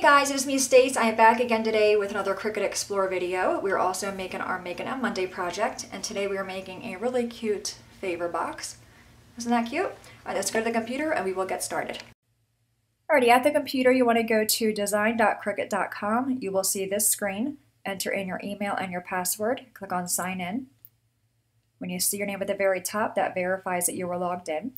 guys, it's me Stace. I am back again today with another Cricut Explore video. We're also making our Making a Monday project, and today we are making a really cute favor box. Isn't that cute? Alright, let's go to the computer and we will get started. Alrighty, at the computer you want to go to design.cricut.com. You will see this screen. Enter in your email and your password. Click on sign in. When you see your name at the very top, that verifies that you were logged in.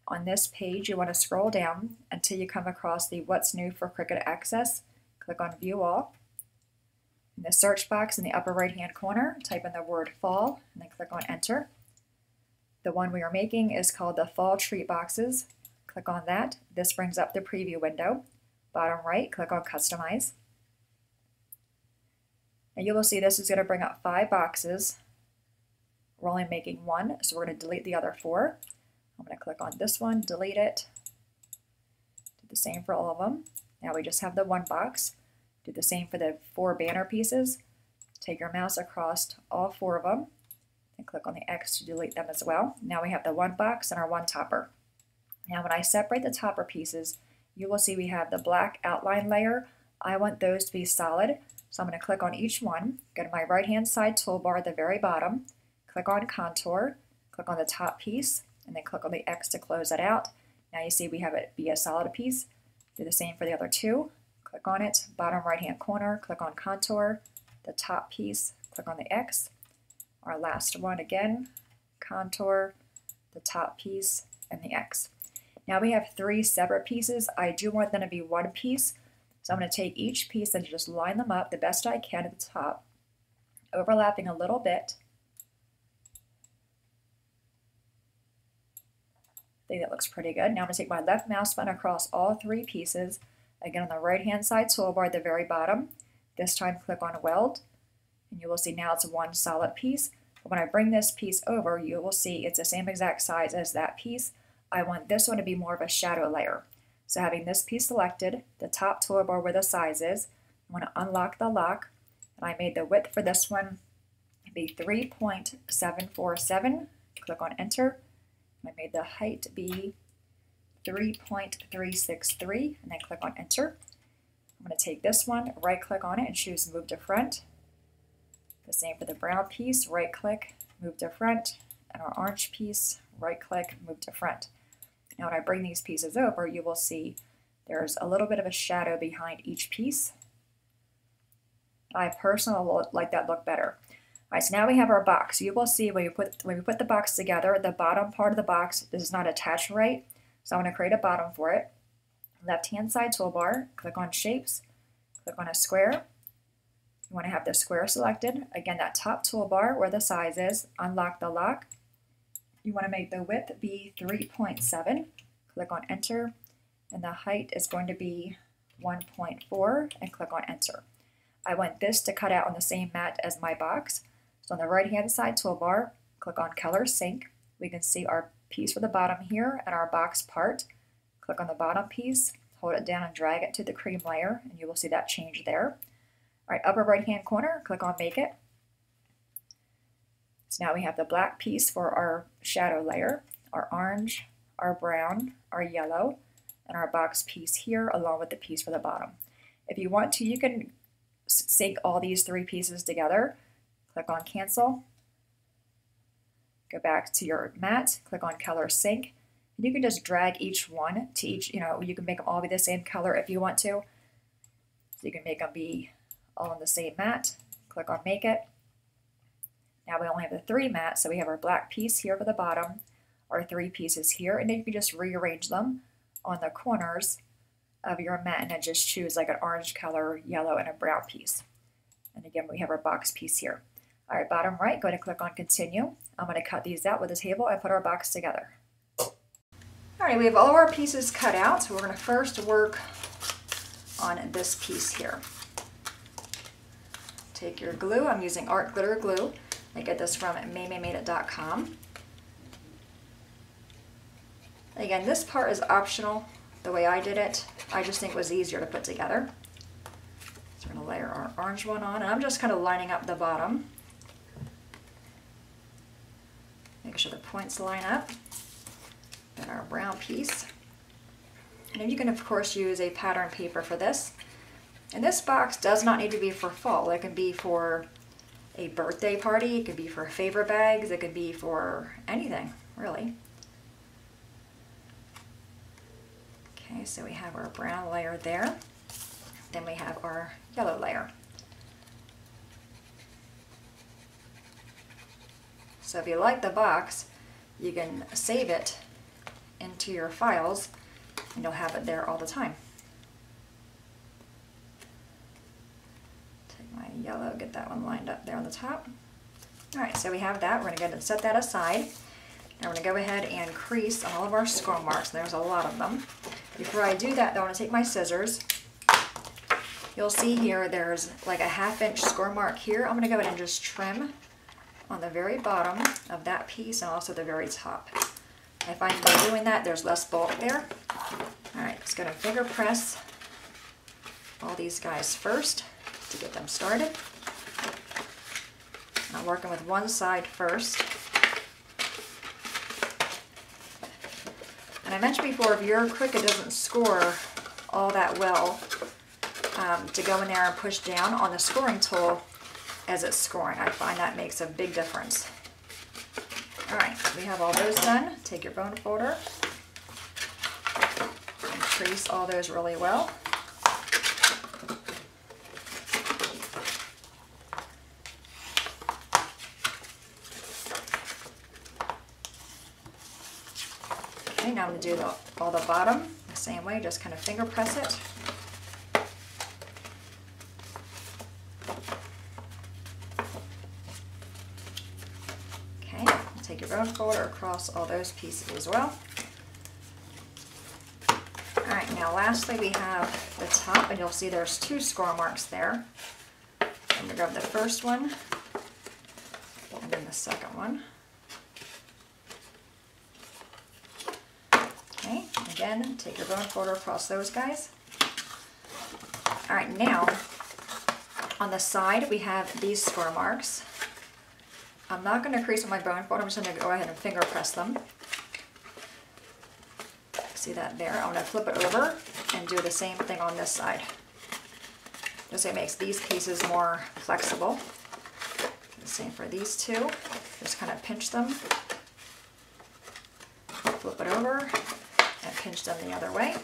On this page, you want to scroll down until you come across the What's New for Cricut Access. Click on View All. In the search box in the upper right-hand corner, type in the word Fall and then click on Enter. The one we are making is called the Fall Treat Boxes. Click on that. This brings up the preview window. Bottom right, click on Customize. And you will see this is going to bring up 5 boxes. We're only making 1, so we're going to delete the other 4. I'm going to click on this one, delete it. Do the same for all of them. Now we just have the 1 box. Do the same for the 4 banner pieces. Take your mouse across all 4 of them and click on the X to delete them as well. Now we have the 1 box and our 1 topper. Now when I separate the topper pieces, you will see we have the black outline layer. I want those to be solid, so I'm going to click on each one, go to my right hand side toolbar at the very bottom, click on Contour, click on the top piece, and then click on the X to close that out. Now you see we have it be a solid piece. Do the same for the other 2. Click on it, bottom right hand corner, click on Contour, the top piece, click on the X. Our last one again, Contour, the top piece, and the X. Now we have 3 separate pieces. I do want them to be 1 piece, so I'm going to take each piece and just line them up the best I can at the top, overlapping a little bit. I think that looks pretty good. Now I'm going to take my left mouse button across all 3 pieces. Again, on the right hand side toolbar at the very bottom. This time click on Weld, and you will see now it's 1 solid piece. But when I bring this piece over, you will see it's the same exact size as that piece. I want this one to be more of a shadow layer. So having this piece selected, the top toolbar where the size is, I want to unlock the lock, and I made the width for this one be 3.747. Click on Enter. I made the height be 3.363 and then click on Enter. I'm going to take this one, right click on it and choose Move to Front. The same for the brown piece, right click, Move to Front, and our orange piece, right click, Move to Front. Now when I bring these pieces over, you will see there's a little bit of a shadow behind each piece. I personally like that look better. Alright, so now we have our box. You will see when we put the box together, the bottom part of the box does not attach right. So I'm going to create a bottom for it. Left hand side toolbar, click on Shapes, click on a square. You want to have the square selected. Again, that top toolbar where the size is, unlock the lock. You want to make the width be 3.7. Click on Enter. And the height is going to be 1.4 and click on Enter. I want this to cut out on the same mat as my box. So on the right hand side toolbar, click on Color Sync. We can see our piece for the bottom here and our box part. Click on the bottom piece, hold it down and drag it to the cream layer, and you will see that change there. Alright, upper right hand corner, click on Make It. So now we have the black piece for our shadow layer, our orange, our brown, our yellow, and our box piece here along with the piece for the bottom. If you want to, you can sync all these 3 pieces together. Click on Cancel. Go back to your mat, click on Color Sync. And you can just drag each one to each, you can make them all be the same color if you want to. So you can make them be all on the same mat. Click on Make It. Now we only have the 3 mats, so we have our black piece here for the bottom, our 3 pieces here, and then you can just rearrange them on the corners of your mat and then just choose like an orange color, yellow, and a brown piece. And again, we have our box piece here. All right, bottom right, go ahead and click on Continue. I'm going to cut these out with a table and put our box together. All right, we have all of our pieces cut out, so we're going to first work on this piece here. Take your glue. I'm using Art Glitter Glue. I get this from maymaymadeit.com. Again, this part is optional. The way I did it, I just think it was easier to put together. So we're going to layer our orange one on, and I'm just kind of lining up the bottom. Make sure the points line up. Then our brown piece. And you can of course use a pattern paper for this. And this box does not need to be for fall. It can be for a birthday party, it could be for favor bags, it could be for anything, really. Okay, so we have our brown layer there. Then we have our yellow layer. So if you like the box, you can save it into your files and you'll have it there all the time. Take my yellow, get that one lined up there on the top. Alright, so we have that. We're going to go ahead and set that aside. Now we're going to go ahead and crease all of our score marks. There's a lot of them. Before I do that though, I'm going to take my scissors. You'll see here there's like a 1/2 inch score mark here. I'm going to go ahead and just trim on the very bottom of that piece and also the very top. I find by doing that there's less bulk there. Alright, just going to finger press all these guys first to get them started. I'm working with one side first. And I mentioned before, if your Cricut doesn't score all that well, to go in there and push down on the scoring tool as it's scoring. I find that makes a big difference. Alright, we have all those done. Take your bone folder and crease all those really well. Okay, now I'm going to do all the bottom the same way, just kind of finger press it. Take your bone folder across all those pieces as well. Alright, now lastly we have the top, and you'll see there's 2 score marks there. I'm going to grab the first one and then the second one. Okay, again, take your bone folder across those guys. Alright, now on the side we have these score marks. I'm not going to crease with my bone folder, I'm just going to go ahead and finger press them. See that there? I'm going to flip it over and do the same thing on this side. Just so it makes these pieces more flexible. The same for these two. Just kind of pinch them, flip it over, and pinch them the other way.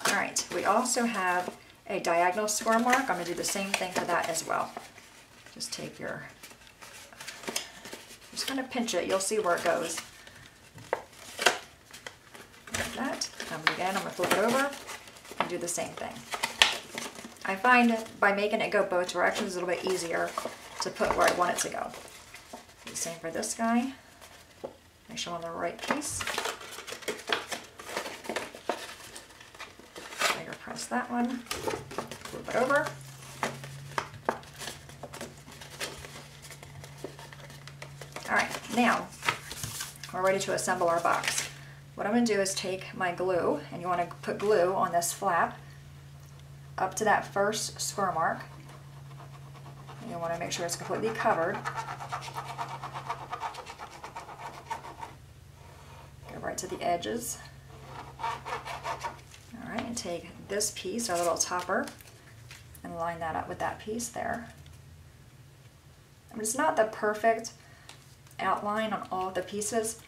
Alright, we also have a diagonal score mark. I'm going to do the same thing for that as well. Just take your... Just kind of pinch it, you'll see where it goes. Like that. Again, I'm going to flip it over and do the same thing. I find by making it go both directions, it's a little bit easier to put where I want it to go. The same for this guy. Make sure I'm on the right piece. Finger press that one. Flip it over. Alright, now we're ready to assemble our box. What I'm going to do is take my glue, and you want to put glue on this flap up to that first score mark. And you want to make sure it's completely covered. Go right to the edges. Alright, and take this piece, our little topper, and line that up with that piece there. And it's not the perfect outline on all of the pieces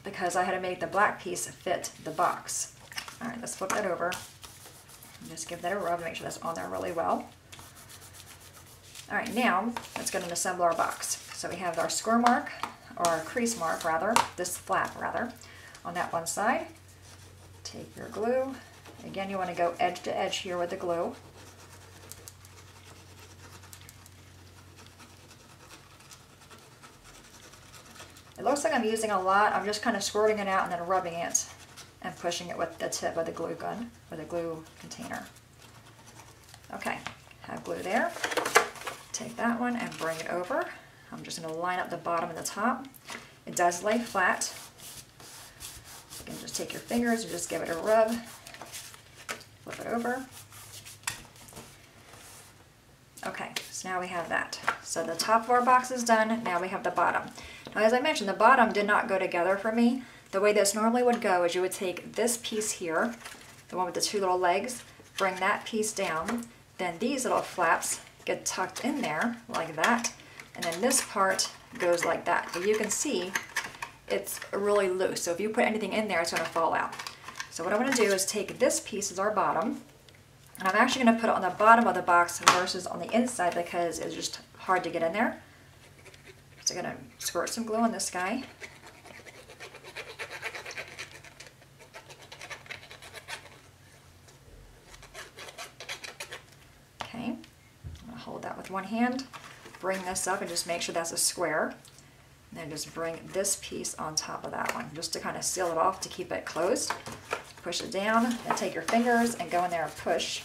because I had to make the black piece fit the box. Alright, let's flip that over and just give that a rub to make sure that's on there really well. Alright, now let's go and assemble our box. So we have our score mark, or our crease mark rather, this flap rather, on that one side. Take your glue. Again, you want to go edge to edge here with the glue. It looks like I'm using a lot. I'm just kind of squirting it out and then rubbing it and pushing it with the tip of the glue gun, or the glue container. Okay, have glue there. Take that one and bring it over. I'm just going to line up the bottom and the top. It does lay flat. You can just take your fingers and just give it a rub. Flip it over. Okay, so now we have that. So the top of our box is done. Now we have the bottom. Now, as I mentioned, the bottom did not go together for me. The way this normally would go is you would take this piece here, the one with the 2 little legs, bring that piece down. Then these little flaps get tucked in there like that. And then this part goes like that. But you can see it's really loose. So if you put anything in there, it's going to fall out. So what I'm going to do is take this piece as our bottom. And I'm actually going to put it on the bottom of the box versus on the inside because it's just hard to get in there. So I'm going to squirt some glue on this guy. Okay, I'm going to hold that with one hand, bring this up and just make sure that's a square. And then just bring this piece on top of that one, just to kind of seal it off to keep it closed. Push it down, then take your fingers and go in there and push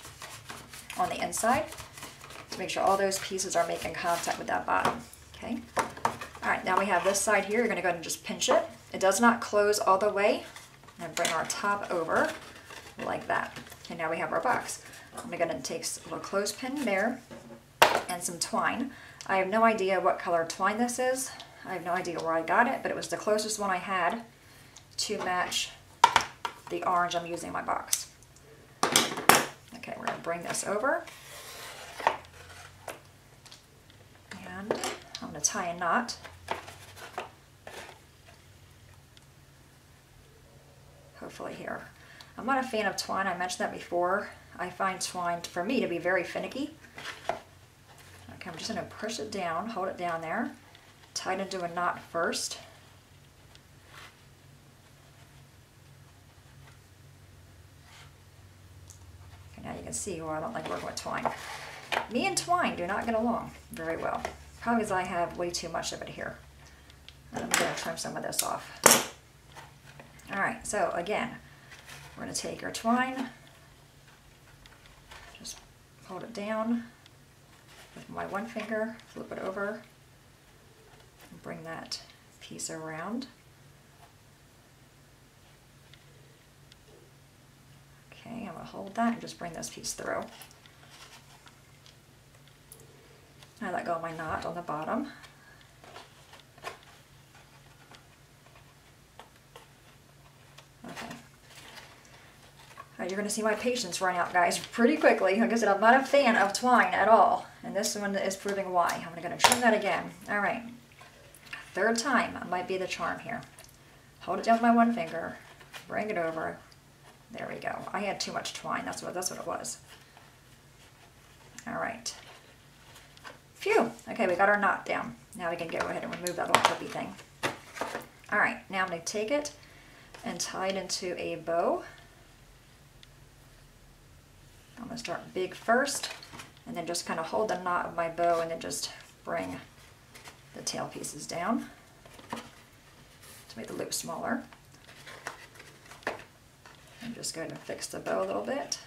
on the inside to make sure all those pieces are making contact with that bottom. Okay. All right, now we have this side here. You're going to go ahead and just pinch it. It does not close all the way. And bring our top over like that. And now we have our box. I'm going to take a little clothespin there and some twine. I have no idea what color twine this is. I have no idea where I got it, but it was the closest one I had to match the orange I'm using in my box. Okay, we're going to bring this over. And I'm going to tie a knot. Hopefully here. I'm not a fan of twine. I mentioned that before. I find twine, for me, to be very finicky. Okay, I'm just going to push it down, hold it down there, tie it into a knot first. Okay, now you can see why I don't like working with twine. Me and twine do not get along very well. Probably because I have way too much of it here. And I'm going to trim some of this off. Alright, so again, we're going to take our twine, just hold it down with my one finger, flip it over, and bring that piece around. Okay, I'm going to hold that and just bring this piece through. I let go of my knot on the bottom. Okay. Alright, you're going to see my patience run out, guys, pretty quickly. Like I said, I'm not a fan of twine at all, and this one is proving why. I'm going to trim that again. Alright, third time might be the charm here. Hold it down with my one finger, bring it over. There we go. I had too much twine. That's what it was. Alright. Phew. Okay, we got our knot down. Now we can go ahead and remove that little clippy thing. Alright, now I'm going to take it and tie it into a bow. I'm going to start big first, and then just kind of hold the knot of my bow and then just bring the tail pieces down to make the loop smaller. And just go ahead and fix the bow a little bit,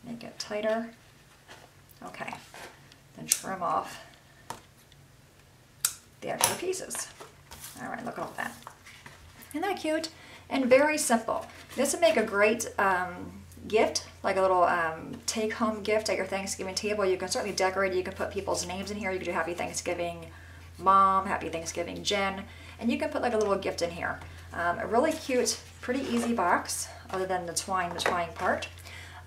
make it tighter. Okay, then trim off the extra pieces. Alright, look at all that. Isn't that cute? And very simple. This would make a great gift, like a little take-home gift at your Thanksgiving table. You can certainly decorate it. You can put people's names in here. You can do Happy Thanksgiving Mom, Happy Thanksgiving Jen, and you can put like a little gift in here. A really cute, pretty easy box, other than the twine part.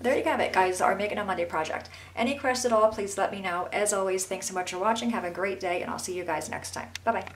There you have it, guys, our Make It a Monday project. Any questions at all, please let me know. As always, thanks so much for watching. Have a great day, and I'll see you guys next time. Bye-bye.